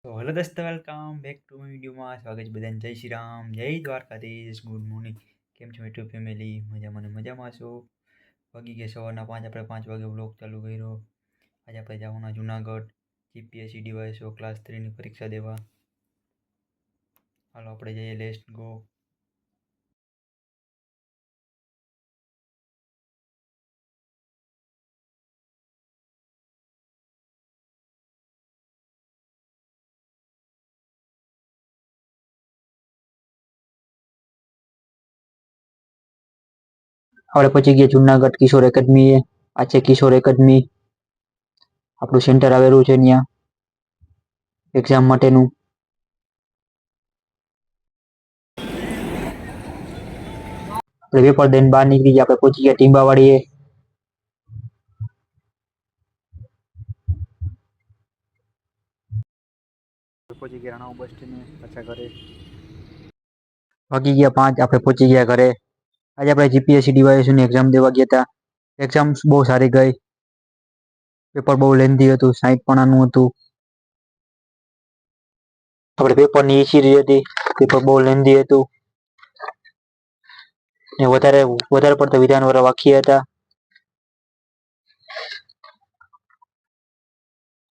તો હેલો દોસ્તો, welcome back to my વિડીયોમાં. સ્વાગત છે બધાને. જય શ્રી રામ, જય દ્વારકાધીશ, ગુડ મોર્નિંગ. કેમ છો યુટ્યુબ ફેમિલી? મજામાં છો? વાગી ગયા સવારના 5. આપણે 5 વાગે વ્લોગ ચાલુ કર્યો. આજે આપણે જવાના જુનાગઢ જીપીએસસી ડીવાયએસઓ ક્લાસ 3ની પરીક્ષા દેવા. હાલો આપણે જઈએ, લેટ્સ ગો. આપણે પહોંચી ગયા જુનાગઢ કિશોર એકેડમી. આ છે કિશોર એકેડમી. આપણું સેન્ટર આવેલું છે ત્યાં એક્ઝામ માટેનું. આપણે પેપર દઈને બહાર નીકળી ગયા. આપણે પહોંચી ગયા ટીંબાવાડીએ. પહોંચી ગયા રાણાવ બસ સ્ટેન્ડ પાછા ઘરે. વાગી ગયા 5. આપણે પહોંચી ગયા ઘરે. આજે આપણે જીપીએસસી ડીવાયએસઓની એક્ઝામ દેવા ગયા હતા. એક્ઝામ બહુ સારી ગઈ. પેપર બહુ લેન્ધી હતું, 60 પાનાનું હતું. આપણે પેપરની હિસ્ટ્રી હતી. પેપર બહુ લેન્ધી હતું ને વધારે પડતા વિધાન વાળા વાક્ય હતા.